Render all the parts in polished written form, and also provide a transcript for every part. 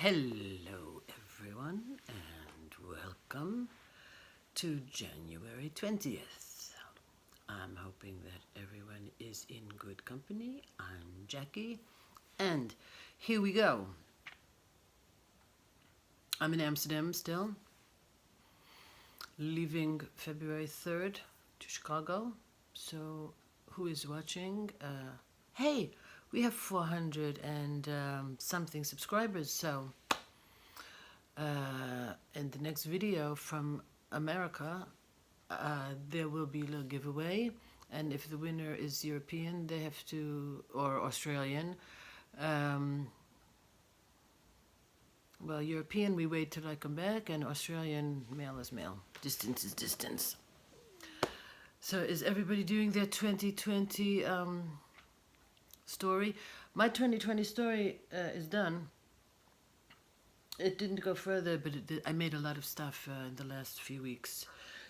Hello everyone and welcome to January 20th. I'm hoping that everyone is in good company. I'm Jackie and here we go. I'm in Amsterdam still, leaving February 3rd to Chicago. So who is watching? Hey, we have 400 and something subscribers, so in the next video from America there will be a little giveaway, and if the winner is European they have to, or Australian, well, European we wait till I come back, and Australian mail is mail, distance is distance. So is everybody doing their 2020 story? My 2020 story is done. It didn't go further, but I made a lot of stuff in the last few weeks.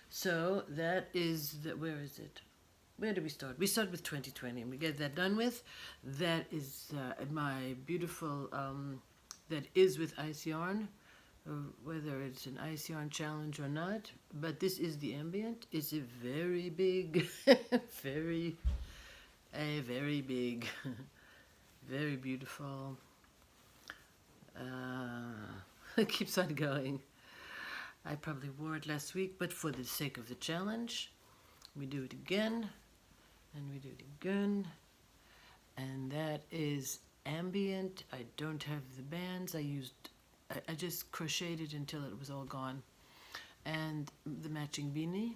So that is where is it? Where do we start? We start with 2020 and we get that done with. That is my beautiful, that is with ice yarn, whether it's an ice yarn challenge or not. But this is the ambient. It's a very big, very big, very beautiful. It keeps on going. I probably wore it last week, but for the sake of the challenge, we do it again, and we do it again. And that is ambient. I don't have the bands. I just crocheted it until it was all gone. And the matching beanie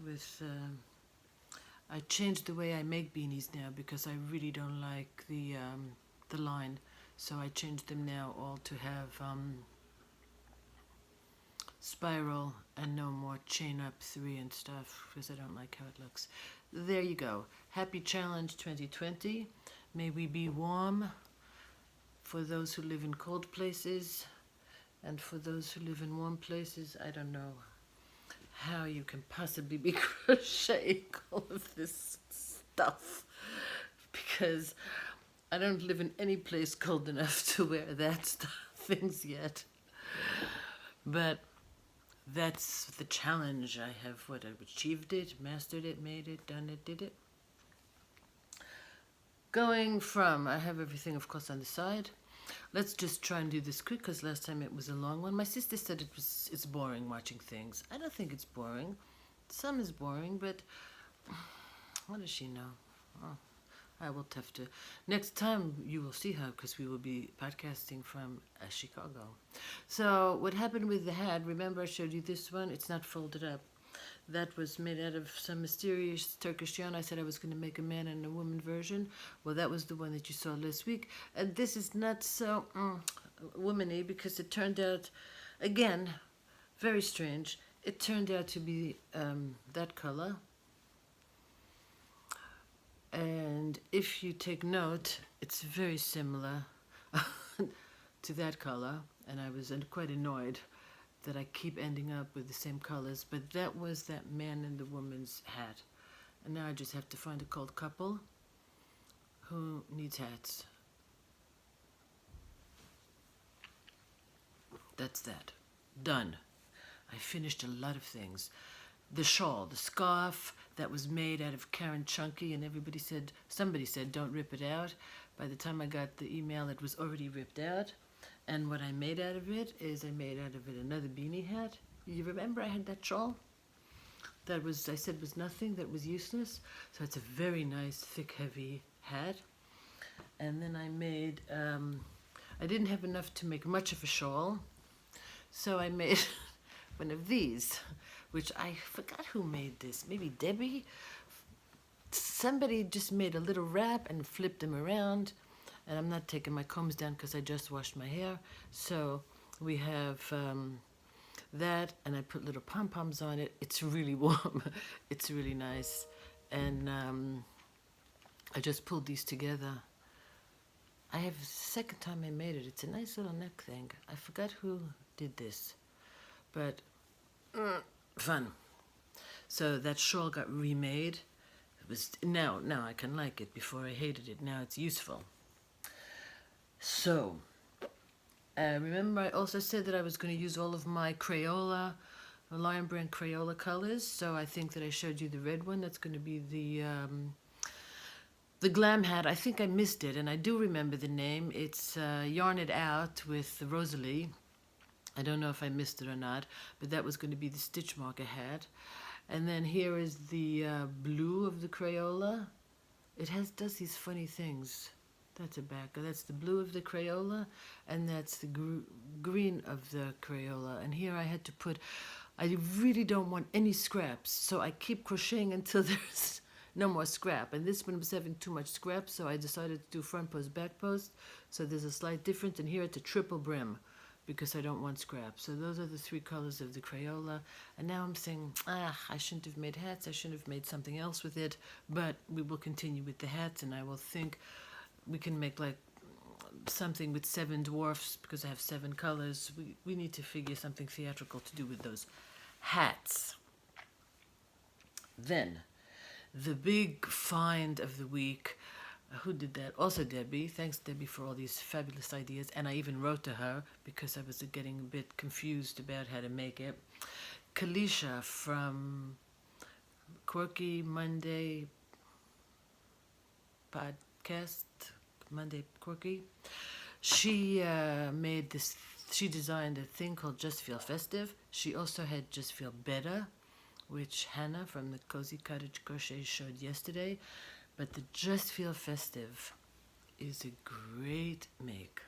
with I changed the way I make beanies now because I really don't like the line, so I changed them now all to have spiral and no more chain up 3 and stuff, because I don't like how it looks. There you go. Happy challenge 2020. May we be warm for those who live in cold places, and for those who live in warm places. I don't know how you can possibly be crocheting all of this stuff, because I don't live in any place cold enough to wear that things yet. But that's the challenge. I have I've achieved it, mastered it, made it, done it, did it. Going from, I have everything of course on the side. Let's just try and do this quick, because last time it was a long one. My sister said it's boring watching things. I don't think it's boring. Some is boring, but what does she know? Oh, I will have to. Next time you will see her, because we will be podcasting from Chicago. So what happened with the hat, remember I showed you this one? It's not folded up. That was made out of some mysterious Turkish yarn. I said I was going to make a man and a woman version. Well, that was the one that you saw last week. And this is not so womany, because it turned out, again, very strange. It turned out to be that color. And if you take note, it's very similar to that color. And I was quite annoyed that I keep ending up with the same colors, but that was that man and the woman's hat. And now I just have to find a cold couple who needs hats. That's that. Done. I finished a lot of things. The shawl, the scarf that was made out of Karen Chunky, and somebody said don't rip it out. By the time I got the email, it was already ripped out. And what I made out of it is I made out of it another beanie hat. You remember I had that shawl? That was, I said, was nothing, that was useless. So it's a very nice, thick, heavy hat. And then I made, I didn't have enough to make much of a shawl. So I made one of these, which I forgot who made this. Maybe Debbie? Somebody just made a little wrap and flipped them around. And I'm not taking my combs down because I just washed my hair. So we have that, and I put little pom-poms on it. It's really warm. It's really nice. And I just pulled these together. I have the second time I made it. It's a nice little neck thing. I forgot who did this, but fun. So that shawl got remade. It was now I can like it. Before I hated it. Now it's useful. So, remember I also said that I was going to use all of my Crayola, Lion Brand Crayola colors. So I think that I showed you the red one. That's going to be the glam hat. I think I missed it, and I do remember the name. It's Yarn It Out with Rosalie. I don't know if I missed it or not, but that was going to be the stitch marker hat. And then here is the blue of the Crayola. It does these funny things. That's a back. That's the blue of the Crayola, and that's the green of the Crayola. And here I had to put, I really don't want any scraps, so I keep crocheting until there's no more scrap. And this one was having too much scrap, so I decided to do front post, back post. So there's a slight difference, and here it's a triple brim because I don't want scrap. So those are the three colors of the Crayola. And now I'm saying, I shouldn't have made hats. I should have made something else with it. But we will continue with the hats, and I will think we can make like something with 7 dwarfs because I have 7 colors. We need to figure something theatrical to do with those hats. Then, the big find of the week. Who did that? Also Debbie. Thanks, Debbie, for all these fabulous ideas. And I even wrote to her because I was getting a bit confused about how to make it. Kalisha from Quirky Monday podcast, Monday Quirky. She made this. She designed a thing called Just Feel Festive. She also had Just Feel Better, which Hannah from the Cozy Cottage Crochet showed yesterday. But the Just Feel Festive is a great make.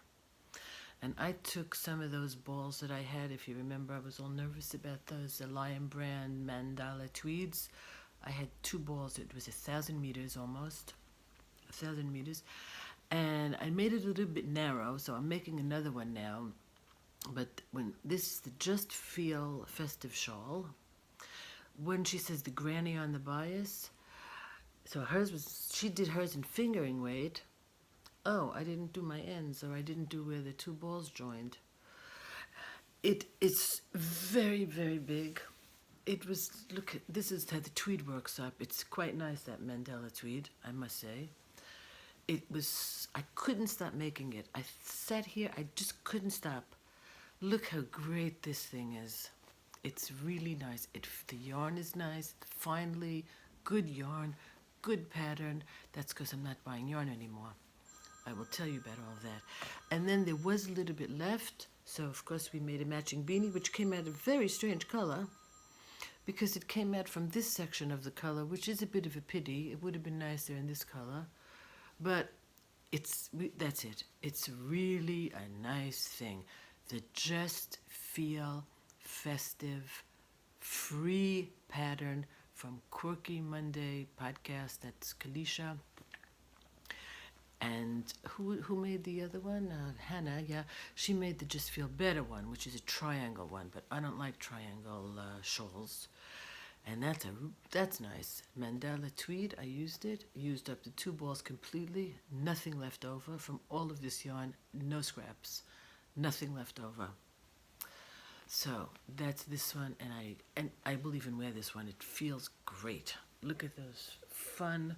And I took some of those balls that I had. If you remember, I was all nervous about those Lion Brand mandala tweeds. I had 2 balls. It was 1,000 meters almost. 1,000 meters. And I made it a little bit narrow, so I'm making another one now. But when this is the Just Feel Festive shawl. When she says the granny on the bias, so hers was, she did hers in fingering weight. Oh, I didn't do my ends, or I didn't do where the 2 balls joined. It's very, very big. It was, look, this is how the tweed works up. It's quite nice, that mandala tweed, I must say. It was, I couldn't stop making it. I sat here, I just couldn't stop. Look how great this thing is. It's really nice. The yarn is nice, finely, good yarn, good pattern. That's because I'm not buying yarn anymore. I will tell you about all of that. And then there was a little bit left, so of course we made a matching beanie, which came out a very strange color, because it came out from this section of the color, which is a bit of a pity. It would have been nicer in this color, but that's it. It's really a nice thing. The Just Feel Festive free pattern from Quirky Monday podcast. That's Kalisha. And who made the other one? Hannah, yeah. She made the Just Feel Better one, which is a triangle one, but I don't like triangle shawls. And that's nice. Mandala tweed, I used it. Used up the 2 balls completely. Nothing left over from all of this yarn. No scraps. Nothing left over. So that's this one, and I will even wear this one. It feels great. Look at those fun,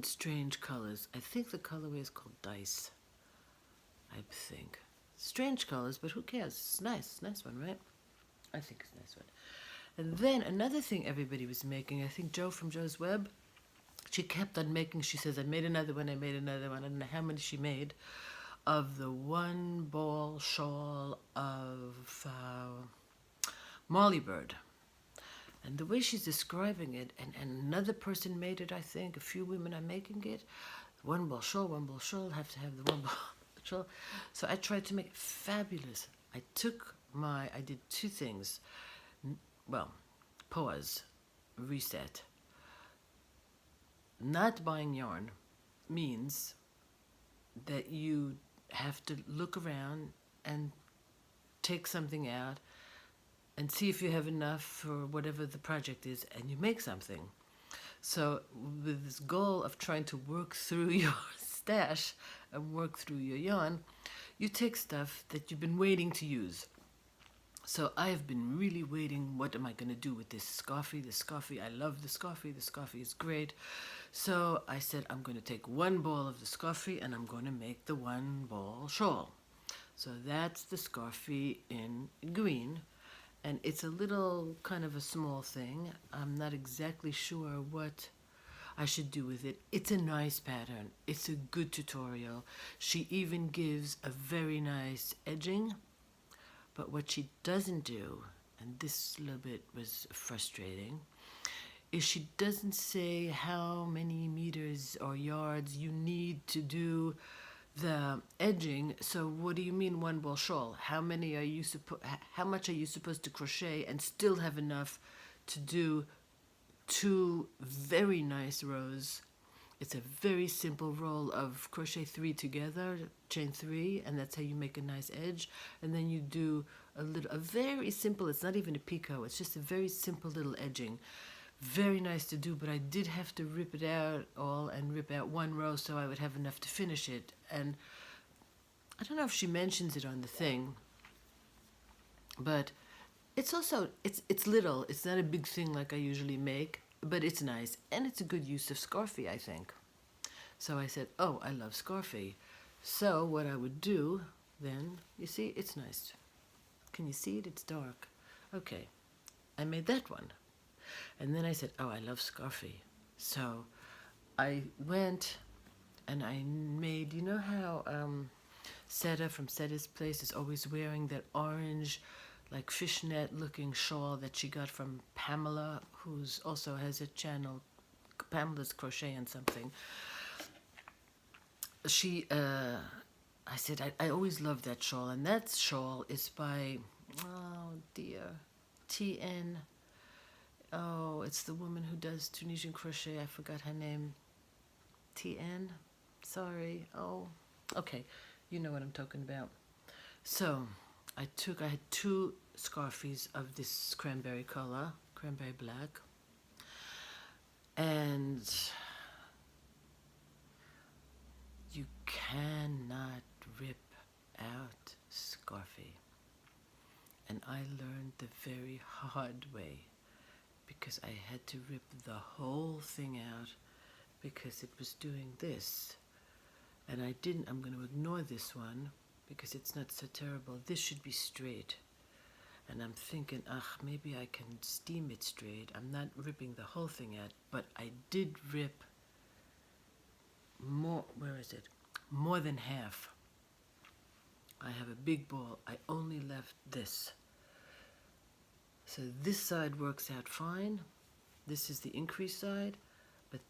strange colors. I think the colorway is called Dice. I think. Strange colors, but who cares? It's nice. Nice one, right? I think it's a nice one. And then another thing everybody was making, I think Jo from Jo's Web, she kept on making, she says, I made another one. I don't know how many she made, of the 1 ball shawl of Molly Bird. And the way she's describing it, and another person made it, I think, a few women are making it. 1 ball shawl, have to have the 1 ball shawl. So I tried to make it fabulous. I did 2 things. Well, pause, reset. Not buying yarn means that you have to look around and take something out and see if you have enough for whatever the project is, and you make something. So with this goal of trying to work through your stash and work through your yarn, you take stuff that you've been waiting to use. So I have been really waiting, what am I going to do with this scarfie? The scarfie, I love the scarfie. The scarfie is great. So I said, I'm going to take one ball of the scarfie and I'm going to make the one ball shawl. So that's the scarfie in green. And it's a little kind of a small thing. I'm not exactly sure what I should do with it. It's a nice pattern. It's a good tutorial. She even gives a very nice edging. But what she doesn't do, and this little bit was frustrating, is she doesn't say how many meters or yards you need to do the edging. So what do you mean one ball shawl? How much are you supposed to crochet and still have enough to do two very nice rows? It's a very simple roll of crochet 3 together, chain 3, and that's how you make a nice edge. And then you do a very simple, it's not even a picot, it's just a very simple little edging. Very nice to do, but I did have to rip it out all and rip out one row so I would have enough to finish it. And I don't know if she mentions it on the thing, but it's also, it's little, it's not a big thing like I usually make, but it's nice, and it's a good use of scarfie, I think. So I said, oh, I love scarfie. So what I would do then, you see, it's nice. Can you see it? It's dark. Okay, I made that one. And then I said, oh, I love scarfie. So I went and I made, you know how Seta from Seta's Place is always wearing that orange, like fishnet looking shawl that she got from Pamela, who's also has a channel, Pamela's Crochet and something. I said, I always loved that shawl, and that shawl is by, oh dear, T.N. Oh, it's the woman who does Tunisian Crochet. I forgot her name. T.N. Sorry. Oh, okay. You know what I'm talking about. So I had 2 scarfies of this cranberry color, cranberry black. And you cannot rip out scarfie. And I learned the very hard way, because I had to rip the whole thing out because it was doing this. And I'm going to ignore this one because it's not so terrible. This should be straight. And I'm thinking, maybe I can steam it straight. I'm not ripping the whole thing out, but I did rip more, more than half. I have a big ball. I only left this. So this side works out fine. This is the increase side, but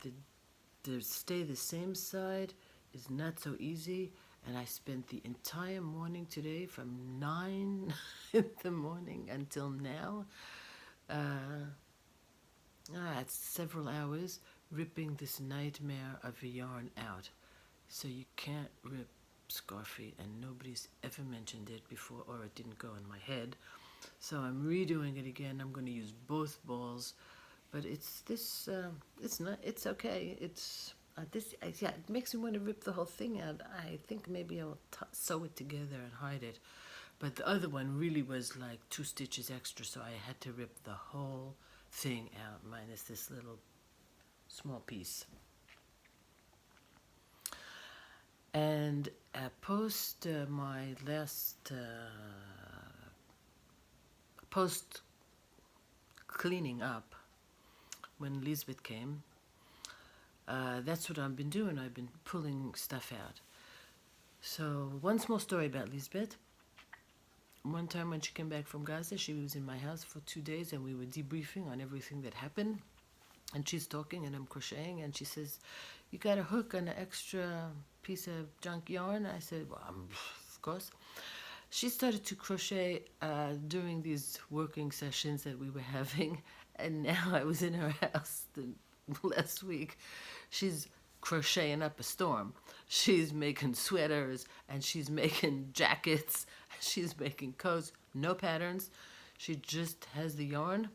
the stay the same side is not so easy. And I spent the entire morning today from 9 in the morning until now. It's several hours ripping this nightmare of a yarn out. So you can't rip scarfie, and nobody's ever mentioned it before, or it didn't go in my head. So I'm redoing it again. I'm going to use both balls, but it's okay. It makes me want to rip the whole thing out. I think maybe I'll sew it together and hide it. But the other one really was like 2 stitches extra, so I had to rip the whole thing out, minus this little small piece. And post my last post cleaning up, when Lisbeth came, that's what I've been doing. I've been pulling stuff out. So one small story about Lisbeth. One time when she came back from Gaza, she was in my house for 2 days, and we were debriefing on everything that happened. And she's talking and I'm crocheting, and she says, you got a hook and an extra piece of junk yarn? I said, well, of course. She started to crochet during these working sessions that we were having, and now I was in her house last week. She's crocheting up a storm. She's making sweaters, and she's making jackets, she's making coats, no patterns. She just has the yarn,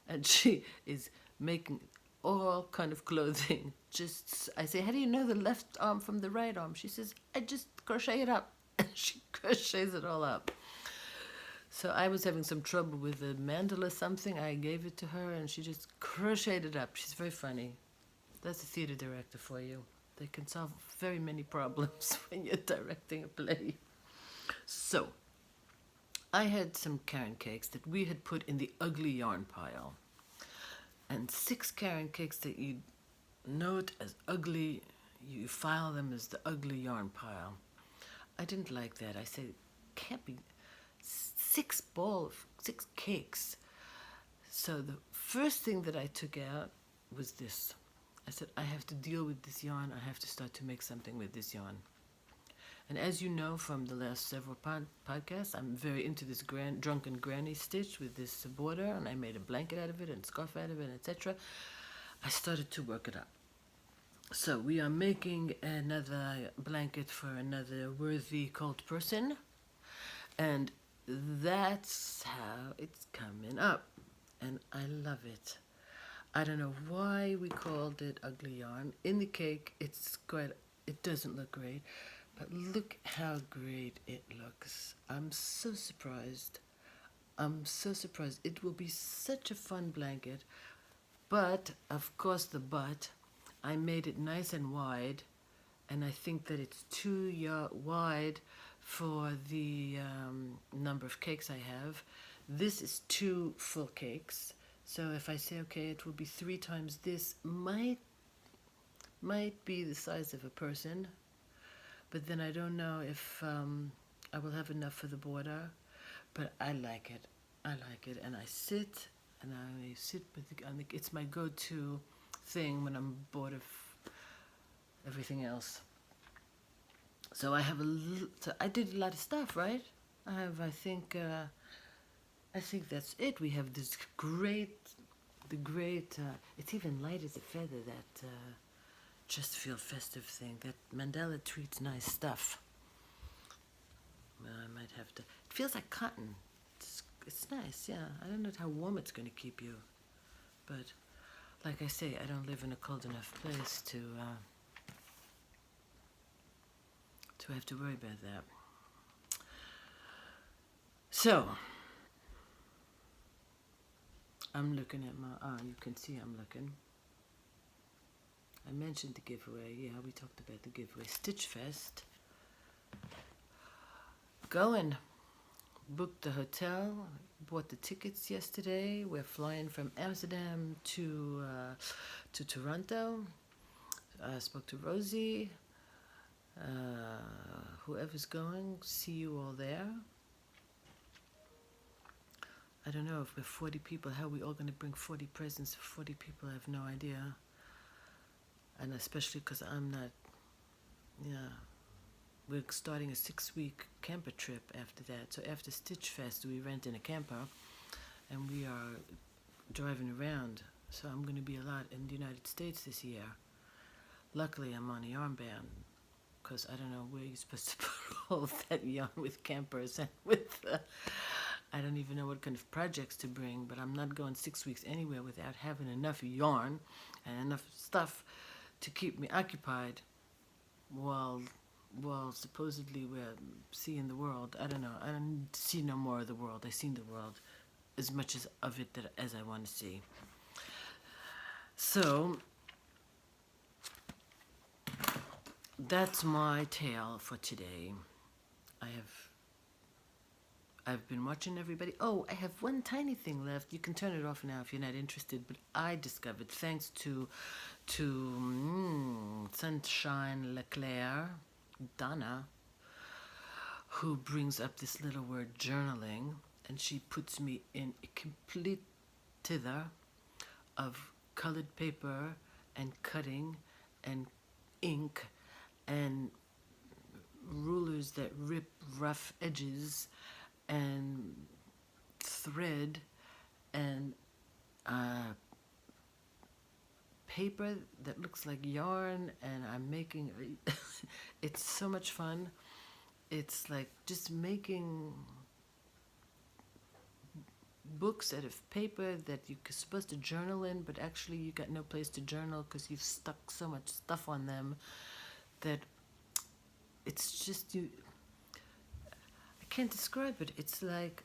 and she is making all kind of clothing. I say, how do you know the left arm from the right arm? She says, I just crochet it up. And she crochets it all up. So I was having some trouble with a mandala something. I gave it to her, and she just crocheted it up. She's very funny. That's a theater director for you. They can solve very many problems when you're directing a play. So, I had some Karen cakes that we had put in the ugly yarn pile. And 6 Karen cakes that you note as ugly, you file them as the ugly yarn pile. I didn't like that. I said, can't be 6 cakes. So the first thing that I took out was this. I said, I have to deal with this yarn. I have to start to make something with this yarn. And as you know from the last several podcasts, I'm very into this drunken granny stitch with this border, and I made a blanket out of it and scarf out of it, etc. I started to work it up. So we are making another blanket for another worthy cult person, and that's how it's coming up, and I love it. I don't know why we called it ugly yarn. In the cake, it doesn't look great, but look how great it looks. I'm so surprised. It will be such a fun blanket, but of course I made it nice and wide, and I think that it's too wide for the number of cakes I have. This is 2 full cakes, so if I say, okay, it will be 3 times this, might be the size of a person, but then I don't know if I will have enough for the border, but I like it, and I sit with it's my go-to thing when I'm bored of everything else. So I have so I did a lot of stuff, right? I think that's it. We have this it's even light as a feather, that just feel festive thing. That mandala treats nice stuff. Well, I might have to. It feels like cotton. It's nice, yeah. I don't know how warm it's going to keep you, but like I say, I don't live in a cold enough place to have to worry about that. So, I'm looking at you can see I'm looking. I mentioned the giveaway. Yeah, we talked about the giveaway. Stitch Fest. Going. Booked the hotel. Bought the tickets yesterday. We're flying from Amsterdam to Toronto. I spoke to Rosie. Whoever's going, see you all there. I don't know if we're 40 people. How are we all going to bring 40 presents for 40 people? I have no idea. And especially because I'm not, we're starting a 6-week camper trip after that. So after Stitch Fest, we rent in a camper, and we are driving around. So I'm going to be a lot in the United States this year. Luckily, I'm on a yarn band, because I don't know where you're supposed to put all of that yarn with campers and with... I don't even know what kind of projects to bring, but I'm not going 6 weeks anywhere without having enough yarn and enough stuff to keep me occupied while supposedly we're seeing the world. I don't know. I don't see no more of the world. I've seen the world as much of it as I want to see. So that's my tale for today. I've been watching everybody. Oh, I have one tiny thing left. You can turn it off now if you're not interested. But I discovered, thanks to Sunshine Leclerc, Donna, who brings up this little word journaling, and she puts me in a complete tither of colored paper and cutting and ink and rulers that rip rough edges and thread and paper that looks like yarn, and I'm making it's so much fun. It's like just making books out of paper that you're supposed to journal in, but actually you got no place to journal because you've stuck so much stuff on them that it's just I can't describe it. It's like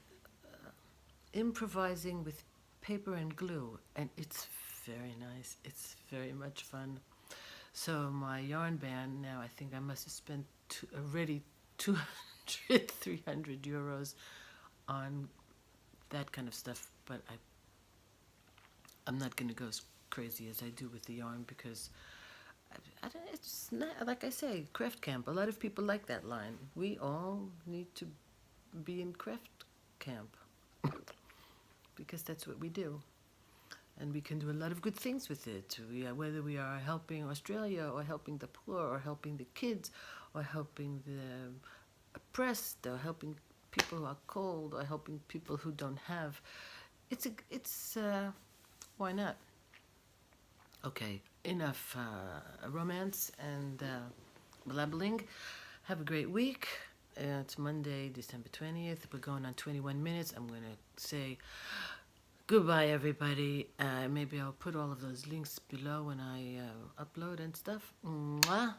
improvising with paper and glue, and it's very nice. It's very much fun. So my yarn band now, I think I must have spent already 200, 300 euros on that kind of stuff. But I'm not going to go as crazy as I do with the yarn because I don't, it's not, like I say, craft camp. A lot of people like that line. We all need to be in craft camp because that's what we do. And we can do a lot of good things with it. Whether we are helping Australia or helping the poor or helping the kids or helping the oppressed or helping people who are cold or helping people who don't have. It's why not? Okay, enough romance and blabbling. Have a great week. It's Monday, December 20th. We're going on 21 minutes. I'm going to say goodbye, everybody. Maybe I'll put all of those links below when I upload and stuff. Mwah.